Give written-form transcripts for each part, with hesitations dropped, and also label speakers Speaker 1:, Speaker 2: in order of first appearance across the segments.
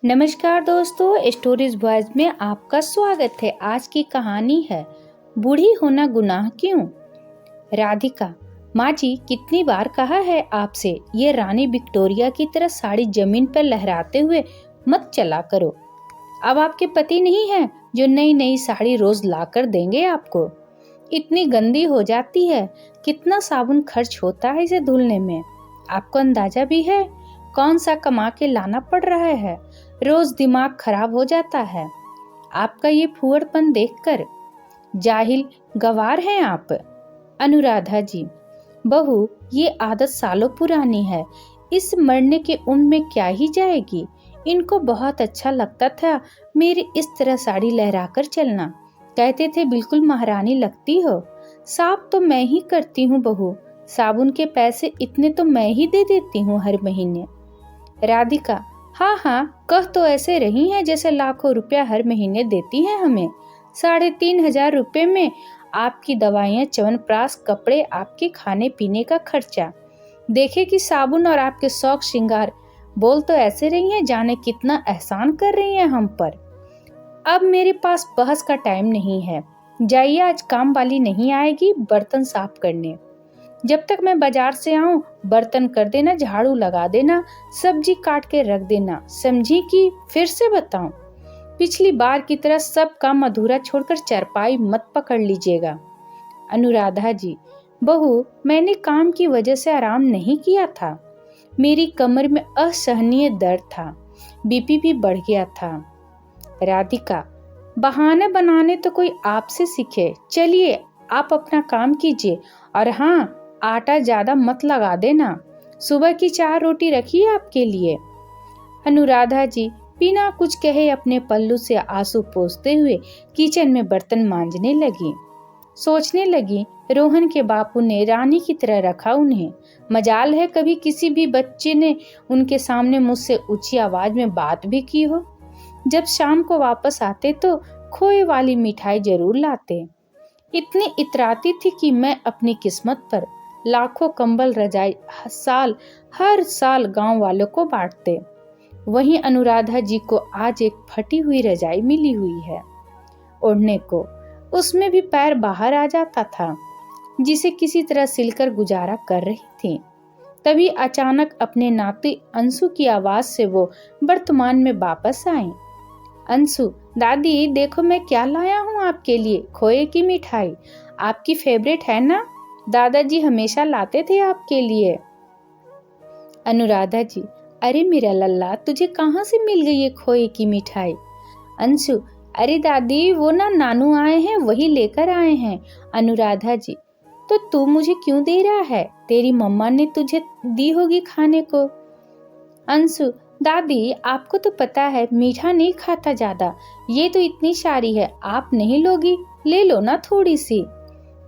Speaker 1: नमस्कार दोस्तों, stories voice में आपका स्वागत है। आज की कहानी है बूढ़ी होना गुनाह क्यों। राधिका, माँ जी कितनी बार कहा है आपसे, ये रानी विक्टोरिया की तरह साड़ी जमीन पर लहराते हुए मत चला करो। अब आपके पति नहीं है जो नई नई साड़ी रोज ला कर देंगे आपको। इतनी गंदी हो जाती है, कितना साबुन खर्च होता है इसे धुलने में। आपको अंदाजा भी है कौन सा कमा के लाना पड़ रहा है। रोज दिमाग खराब हो जाता है आपका ये फुहड़पन देखकर। जाहिल गवार हैं आप। अनुराधा जी, बहू ये आदत सालों पुरानी है, इस मरने के उम्र में क्या ही जाएगी। इनको बहुत अच्छा लगता था मेरी इस तरह साड़ी लहराकर चलना। कहते थे बिल्कुल महारानी लगती हो। साफ तो मैं ही करती हूँ बहू, साबुन के पैसे इतने तो मैं ही दे देती हूँ हर महीने। राधिका, हाँ, कह तो ऐसे रही हैं जैसे लाखों रुपया हर महीने देती हैं हमें। 3,500 रुपये में आपकी दवाइयाँ, च्यवनप्राश, कपड़े, आपके खाने पीने का खर्चा। देखे कि साबुन और आपके शौक श्रृंगार। बोल तो ऐसे रही हैं जाने कितना एहसान कर रही हैं हम पर। अब मेरे पास बहस का टाइम नहीं है। जाइए, आज काम वाली नहीं आएगी बर्तन साफ करने। जब तक मैं बाजार से आऊं बर्तन कर देना, झाड़ू लगा देना, सब्जी काट के रख देना। समझी कि फिर से बताऊं? पिछली बार की तरह सब काम अधूरा छोड़कर चारपाई मत पकड़ लीजिएगा। अनुराधा जी, बहू मैंने काम की वजह से आराम नहीं किया था। मेरी कमर में असहनीय दर्द था, बीपी भी बढ़ गया था। राधिका, बहाने बनाने तो कोई आपसे सीखे। चलिए आप अपना काम कीजिए, और हाँ, आटा ज्यादा मत लगा देना। सुबह की 4 रोटी रखिए आपके लिए। अनुराधा जी बिना कुछ कहे अपने पल्लू से आंसू पोंछते हुए किचन में बर्तन मांजने लगी। सोचने लगी रोहन के बापू ने रानी की तरह रखा उन्हें। मजाल है कभी किसी भी बच्चे ने उनके सामने मुझसे ऊंची आवाज में बात भी की हो। जब शाम को वापस आते तो खोए वाली मिठाई जरूर लाते। इतनी इतराती थी कि मैं अपनी किस्मत पर लाखों कंबल रजाई हर साल गांव वालों को बांटते। वहीं अनुराधा जी को आज एक फटी हुई रजाई मिली हुई है ओढ़ने को। उसमें भी पैर बाहर आ जाता था, जिसे किसी तरह सिलकर गुजारा कर रही थी। तभी अचानक अपने नाती अंशु की आवाज से वो वर्तमान में वापस आई। अंशु, दादी देखो मैं क्या लाया हूँ आपके लिए, खोए की मिठाई। आपकी फेवरेट है ना, दादाजी हमेशा लाते थे आपके लिए। अनुराधा जी, अरे मेरा लल्ला, तुझे कहाँ से मिल गई ये खोए की मिठाई। अंशु, अरे दादी वो ना नानू आए हैं, वही लेकर आए हैं। अनुराधा जी, तो तू मुझे क्यों दे रहा है, तेरी मम्मा ने तुझे दी होगी खाने को। अंशु, दादी आपको तो पता है मीठा नहीं खाता ज्यादा, ये तो इतनी सारी है, आप नहीं लोगी, ले लो ना थोड़ी सी।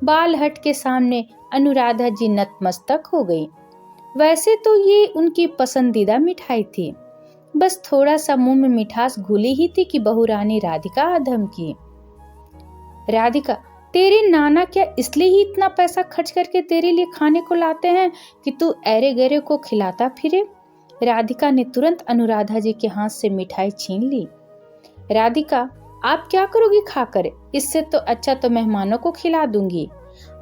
Speaker 1: बाल हट के सामने अनुराधा जी नतमस्तक हो गई। वैसे तो ये उनकी पसंदीदा मिठाई थी, बस थोड़ा सा मुंह में मिठास घुली ही थी कि बहू रानी राधिका अधम की। राधिका, तेरे नाना क्या इसलिए ही इतना पैसा खर्च करके तेरे लिए खाने को लाते हैं कि तू ऐरे गैरे को खिलाता फिरे। राधिका ने तुरंत अनुराधा जी के हाथ से मिठाई छीन ली। राधिका, आप क्या करोगी खाकर, इससे तो अच्छा तो मेहमानों को खिला दूंगी।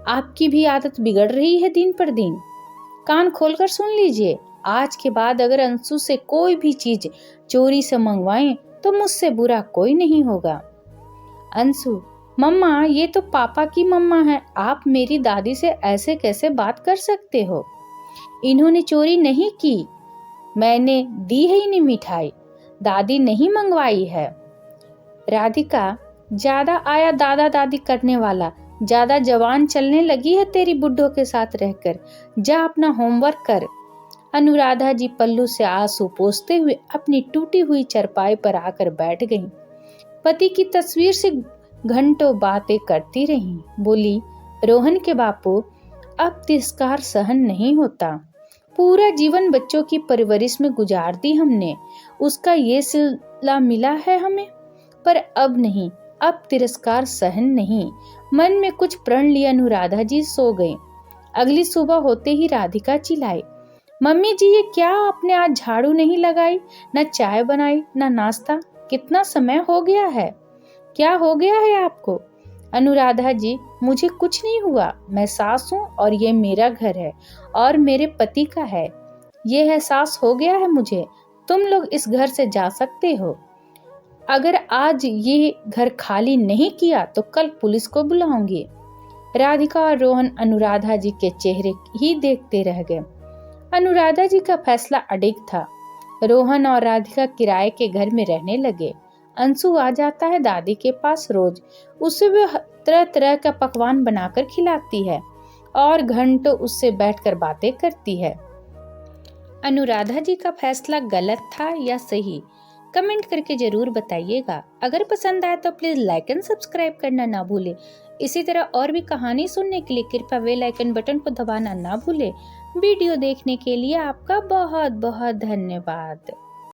Speaker 1: आपकी भी आदत बिगड़ रही है दिन पर दिन। कान खोलकर सुन लीजिए, आज के बाद अगर अंशु से कोई भी चीज चोरी से मंगवाएं तो मुझसे बुरा कोई नहीं होगा। अंशु, मम्मा ये तो पापा की मम्मा है, आप मेरी दादी से ऐसे कैसे बात कर सकते हो। इन्होंने चोरी नहीं की, मैंने दी है इन्हें मिठाई, दादी नहीं मंगवाई है। राधिका, ज्यादा आया दादा दादी करने वाला, ज्यादा जवान चलने लगी है तेरी बुड्ढों के साथ रहकर, जा अपना होमवर्क कर। अनुराधा जी पल्लू से आंसू पोंछते हुए अपनी टूटी हुई चरपाई पर आकर बैठ गईं। पति की तस्वीर से घंटों बातें करती रहीं। बोली, रोहन के बापू अब तिरस्कार सहन नहीं होता। पूरा जीवन बच्चों की परवरिश में गुजार दी हमने, उसका ये सिला मिला है हमें, पर अब नहीं, अब तिरस्कार सहन नहीं। मन में कुछ प्रण लिए अनुराधा जी सो गईं। अगली सुबह होते ही राधिका चिल्लाई, मम्मी जी, ये क्या आपने आज झाड़ू नहीं लगाई, न चाय बनाई, न नाश्ता? कितना समय हो गया है, क्या हो गया है आपको? अनुराधा जी, मुझे कुछ नहीं हुआ। मैं सास हूँ और ये मेरा घर है और मेरे पति का है। ये एहसास हो गया है मुझे। तुम लोग इस घर से जा सकते हो। अगर आज ये घर खाली नहीं किया तो कल पुलिस को बुलाऊंगी। राधिका और रोहन अनुराधा जी के चेहरे ही देखते रह गए। अनुराधा जी का फैसला अडिग था। रोहन और राधिका किराए के घर में रहने लगे। अंशु आ जाता है दादी के पास रोज। उसे वह तरह तरह का पकवान बनाकर खिलाती है और घंटों उससे बैठकर बातें करती है। अनुराधा जी का फैसला गलत था या सही, कमेंट करके जरूर बताइएगा। अगर पसंद आए तो प्लीज लाइक एंड सब्सक्राइब करना ना भूले। इसी तरह और भी कहानी सुनने के लिए कृपया बेल आइकन बटन को दबाना ना भूले। वीडियो देखने के लिए आपका बहुत बहुत धन्यवाद।